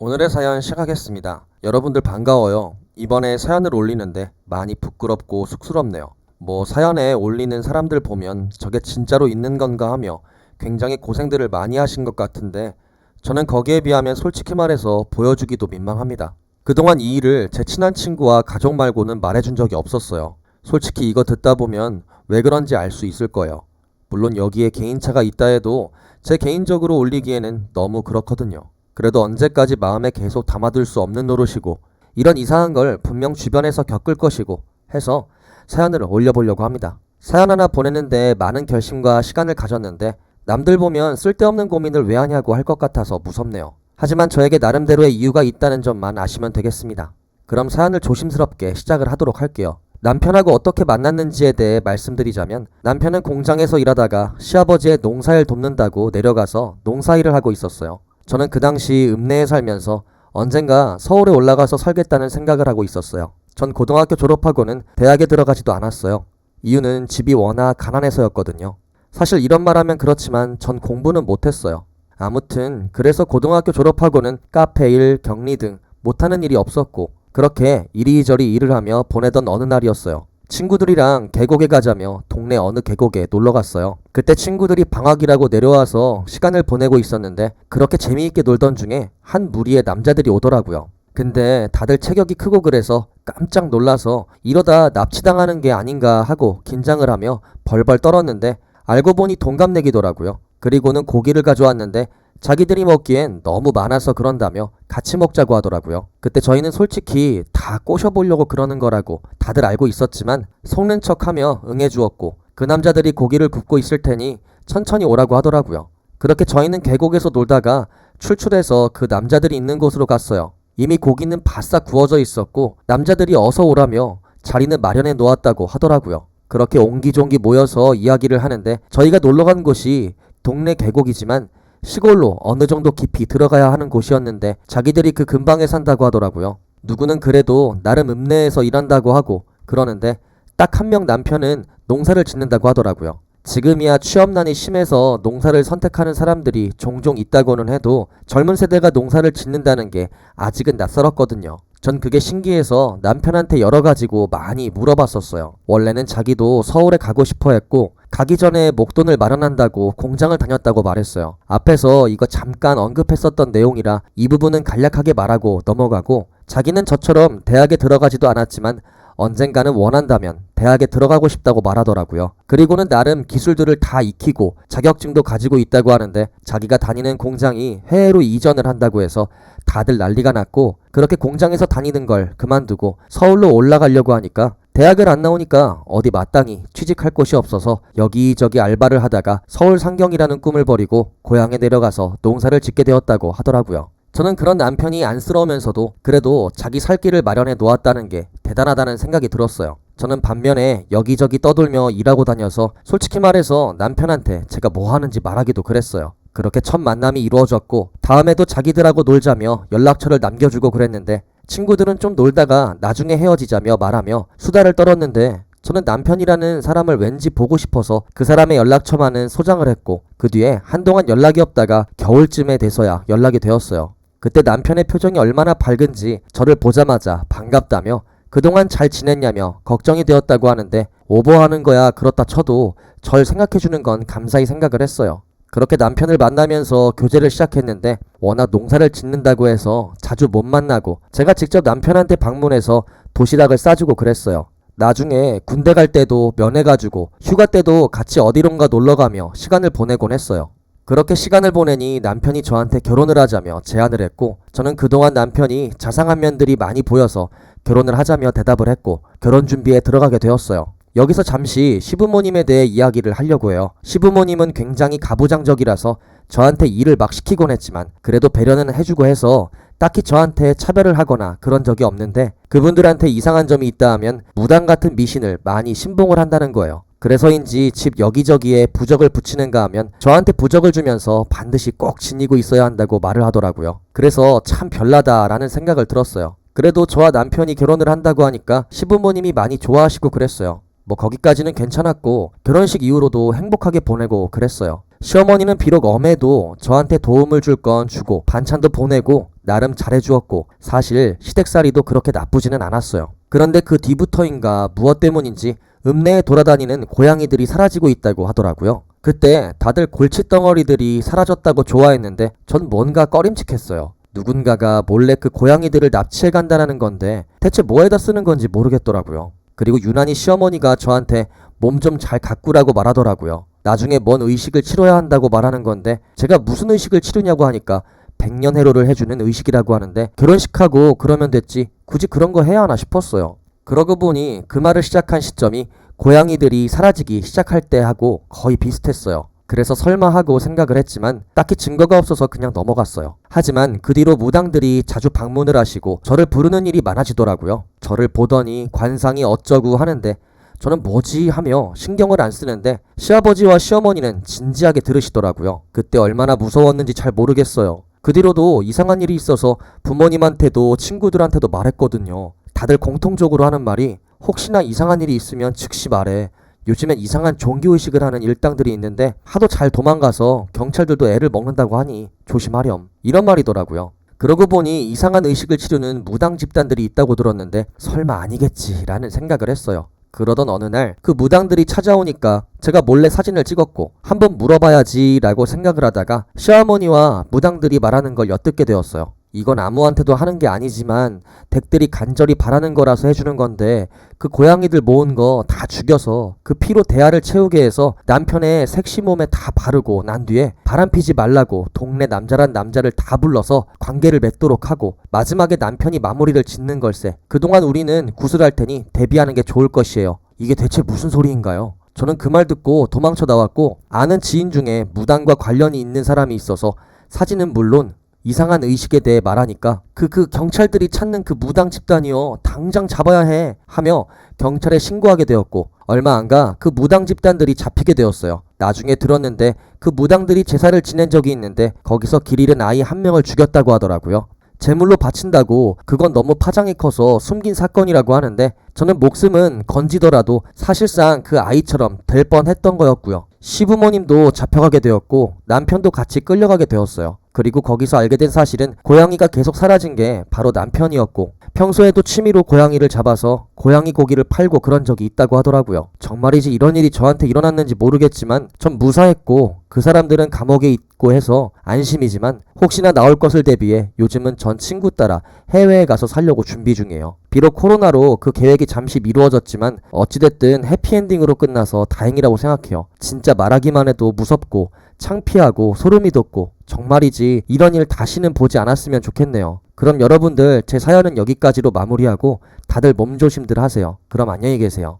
오늘의 사연 시작하겠습니다. 여러분들 반가워요. 이번에 사연을 올리는데 많이 부끄럽고 쑥스럽네요. 사연에 올리는 사람들 보면 저게 진짜로 있는 건가 하며 굉장히 고생들을 많이 하신 것 같은데 저는 거기에 비하면 솔직히 말해서 보여주기도 민망합니다. 그동안 이 일을 제 친한 친구와 가족 말고는 말해준 적이 없었어요. 솔직히 이거 듣다 보면 왜 그런지 알 수 있을 거예요. 물론 여기에 개인차가 있다 해도 제 개인적으로 올리기에는 너무 그렇거든요. 그래도 언제까지 마음에 계속 담아둘 수 없는 노릇이고 이런 이상한 걸 분명 주변에서 겪을 것이고 해서 사연을 올려보려고 합니다. 사연 하나 보내는데 많은 결심과 시간을 가졌는데 남들 보면 쓸데없는 고민을 왜 하냐고 할 것 같아서 무섭네요. 하지만 저에게 나름대로의 이유가 있다는 점만 아시면 되겠습니다. 그럼 사연을 조심스럽게 시작을 하도록 할게요. 남편하고 어떻게 만났는지에 대해 말씀드리자면 남편은 공장에서 일하다가 시아버지의 농사일 돕는다고 내려가서 농사일을 하고 있었어요. 저는 그 당시 읍내에 살면서 언젠가 서울에 올라가서 살겠다는 생각을 하고 있었어요. 전 고등학교 졸업하고는 대학에 들어가지도 않았어요. 이유는 집이 워낙 가난해서였거든요. 사실 이런 말하면 그렇지만 전 공부는 못했어요. 아무튼 그래서 고등학교 졸업하고는 카페 일, 격리 등 못하는 일이 없었고 그렇게 이리저리 일을 하며 보내던 어느 날이었어요. 친구들이랑 계곡에 가자며 동네 어느 계곡에 놀러 갔어요. 그때 친구들이 방학이라고 내려와서 시간을 보내고 있었는데 그렇게 재미있게 놀던 중에 한 무리의 남자들이 오더라고요. 근데 다들 체격이 크고 그래서 깜짝 놀라서 이러다 납치당하는 게 아닌가 하고 긴장을 하며 벌벌 떨었는데 알고 보니 동갑내기더라고요. 그리고는 고기를 가져왔는데 자기들이 먹기엔 너무 많아서 그런다며 같이 먹자고 하더라고요. 그때 저희는 솔직히 다 꼬셔보려고 그러는 거라고 다들 알고 있었지만 속는 척하며 응해주었고 그 남자들이 고기를 굽고 있을 테니 천천히 오라고 하더라고요. 그렇게 저희는 계곡에서 놀다가 출출해서 그 남자들이 있는 곳으로 갔어요. 이미 고기는 바싹 구워져 있었고 남자들이 어서 오라며 자리는 마련해 놓았다고 하더라고요. 그렇게 옹기종기 모여서 이야기를 하는데 저희가 놀러간 곳이 동네 계곡이지만 시골로 어느 정도 깊이 들어가야 하는 곳이었는데 자기들이 그 근방에 산다고 하더라고요. 누구는 그래도 나름 읍내에서 일한다고 하고 그러는데 딱 한 명 남편은 농사를 짓는다고 하더라고요. 지금이야 취업난이 심해서 농사를 선택하는 사람들이 종종 있다고는 해도 젊은 세대가 농사를 짓는다는 게 아직은 낯설었거든요. 전 그게 신기해서 남편한테 여러 가지고 많이 물어봤었어요. 원래는 자기도 서울에 가고 싶어 했고 가기 전에 목돈을 마련한다고 공장을 다녔다고 말했어요. 앞에서 이거 잠깐 언급했었던 내용이라 이 부분은 간략하게 말하고 넘어가고 자기는 저처럼 대학에 들어가지도 않았지만 언젠가는 원한다면 대학에 들어가고 싶다고 말하더라고요. 그리고는 나름 기술들을 다 익히고 자격증도 가지고 있다고 하는데 자기가 다니는 공장이 해외로 이전을 한다고 해서 다들 난리가 났고 그렇게 공장에서 다니는 걸 그만두고 서울로 올라가려고 하니까 대학을 안 나오니까 어디 마땅히 취직할 곳이 없어서 여기저기 알바를 하다가 서울 상경이라는 꿈을 버리고 고향에 내려가서 농사를 짓게 되었다고 하더라고요. 저는 그런 남편이 안쓰러우면서도 그래도 자기 살 길을 마련해 놓았다는 게 대단하다는 생각이 들었어요. 저는 반면에 여기저기 떠돌며 일하고 다녀서 솔직히 말해서 남편한테 제가 뭐 하는지 말하기도 그랬어요. 그렇게 첫 만남이 이루어졌고 다음에도 자기들하고 놀자며 연락처를 남겨주고 그랬는데 친구들은 좀 놀다가 나중에 헤어지자며 말하며 수다를 떨었는데 저는 남편이라는 사람을 왠지 보고 싶어서 그 사람의 연락처만은 소장을 했고 그 뒤에 한동안 연락이 없다가 겨울쯤에 돼서야 연락이 되었어요. 그때 남편의 표정이 얼마나 밝은지 저를 보자마자 반갑다며 그동안 잘 지냈냐며 걱정이 되었다고 하는데 오버하는 거야 그렇다 쳐도 절 생각해주는 건 감사히 생각을 했어요. 그렇게 남편을 만나면서 교제를 시작했는데 워낙 농사를 짓는다고 해서 자주 못 만나고 제가 직접 남편한테 방문해서 도시락을 싸주고 그랬어요. 나중에 군대 갈 때도 면회가주고 휴가 때도 같이 어디론가 놀러가며 시간을 보내곤 했어요. 그렇게 시간을 보내니 남편이 저한테 결혼을 하자며 제안을 했고 저는 그동안 남편이 자상한 면들이 많이 보여서 결혼을 하자며 대답을 했고 결혼 준비에 들어가게 되었어요. 여기서 잠시 시부모님에 대해 이야기를 하려고 해요. 시부모님은 굉장히 가부장적이라서 저한테 일을 막 시키곤 했지만 그래도 배려는 해주고 해서 딱히 저한테 차별을 하거나 그런 적이 없는데 그분들한테 이상한 점이 있다 하면 무당 같은 미신을 많이 신봉을 한다는 거예요. 그래서인지 집 여기저기에 부적을 붙이는가 하면 저한테 부적을 주면서 반드시 꼭 지니고 있어야 한다고 말을 하더라고요. 그래서 참 별나다라는 생각을 들었어요. 그래도 저와 남편이 결혼을 한다고 하니까 시부모님이 많이 좋아하시고 그랬어요. 거기까지는 괜찮았고 결혼식 이후로도 행복하게 보내고 그랬어요. 시어머니는 비록 엄해도 저한테 도움을 줄 건 주고 반찬도 보내고 나름 잘해주었고 사실 시댁살이도 그렇게 나쁘지는 않았어요. 그런데 그 뒤부터인가 무엇 때문인지 읍내에 돌아다니는 고양이들이 사라지고 있다고 하더라고요. 그때 다들 골칫덩어리들이 사라졌다고 좋아했는데 전 뭔가 꺼림칙했어요. 누군가가 몰래 그 고양이들을 납치해 간다는 건데 대체 뭐에다 쓰는 건지 모르겠더라고요. 그리고 유난히 시어머니가 저한테 몸 좀 잘 가꾸라고 말하더라고요. 나중에 뭔 의식을 치러야 한다고 말하는 건데 제가 무슨 의식을 치르냐고 하니까 백년해로를 해주는 의식이라고 하는데 결혼식하고 그러면 됐지 굳이 그런 거 해야 하나 싶었어요. 그러고 보니 그 말을 시작한 시점이 고양이들이 사라지기 시작할 때 하고 거의 비슷했어요. 그래서 설마 하고 생각을 했지만 딱히 증거가 없어서 그냥 넘어갔어요. 하지만 그 뒤로 무당들이 자주 방문을 하시고 저를 부르는 일이 많아지더라고요. 저를 보더니 관상이 어쩌고 하는데 저는 뭐지 하며 신경을 안 쓰는데 시아버지와 시어머니는 진지하게 들으시더라고요. 그때 얼마나 무서웠는지 잘 모르겠어요. 그 뒤로도 이상한 일이 있어서 부모님한테도 친구들한테도 말했거든요. 다들 공통적으로 하는 말이 혹시나 이상한 일이 있으면 즉시 말해. 요즘엔 이상한 종교의식을 하는 일당들이 있는데 하도 잘 도망가서 경찰들도 애를 먹는다고 하니 조심하렴. 이런 말이더라고요. 그러고 보니 이상한 의식을 치르는 무당 집단들이 있다고 들었는데 설마 아니겠지라는 생각을 했어요. 그러던 어느 날 그 무당들이 찾아오니까 제가 몰래 사진을 찍었고 한번 물어봐야지 라고 생각을 하다가 시어머니와 무당들이 말하는 걸 엿듣게 되었어요. 이건 아무한테도 하는 게 아니지만 댁들이 간절히 바라는 거라서 해주는 건데 그 고양이들 모은 거 다 죽여서 그 피로 대야를 채우게 해서 남편의 섹시 몸에 다 바르고 난 뒤에 바람피지 말라고 동네 남자란 남자를 다 불러서 관계를 맺도록 하고 마지막에 남편이 마무리를 짓는 걸세. 그동안 우리는 구슬할 테니 대비하는 게 좋을 것이에요. 이게 대체 무슨 소리인가요? 저는 그 말 듣고 도망쳐 나왔고 아는 지인 중에 무당과 관련이 있는 사람이 있어서 사진은 물론 이상한 의식에 대해 말하니까 그 경찰들이 찾는 그 무당 집단이요 당장 잡아야 해 하며 경찰에 신고하게 되었고 얼마 안가 그 무당 집단들이 잡히게 되었어요. 나중에 들었는데 그 무당들이 제사를 지낸 적이 있는데 거기서 길 잃은 아이 한 명을 죽였다고 하더라고요. 제물로 바친다고 그건 너무 파장이 커서 숨긴 사건이라고 하는데 저는 목숨은 건지더라도 사실상 그 아이처럼 될 뻔했던 거였고요. 시부모님도 잡혀가게 되었고 남편도 같이 끌려가게 되었어요. 그리고 거기서 알게 된 사실은 고양이가 계속 사라진 게 바로 남편이었고 평소에도 취미로 고양이를 잡아서 고양이 고기를 팔고 그런 적이 있다고 하더라고요. 정말이지 이런 일이 저한테 일어났는지 모르겠지만 전 무사했고 그 사람들은 감옥에 있고 해서 안심이지만 혹시나 나올 것을 대비해 요즘은 전 친구 따라 해외에 가서 살려고 준비 중이에요. 비록 코로나로 그 계획이 잠시 미루어졌지만 어찌됐든 해피엔딩으로 끝나서 다행이라고 생각해요. 진짜 말하기만 해도 무섭고 창피하고 소름이 돋고 정말이지 이런 일 다시는 보지 않았으면 좋겠네요. 그럼 여러분들 제 사연은 여기까지로 마무리하고 다들 몸조심들 하세요. 그럼 안녕히 계세요.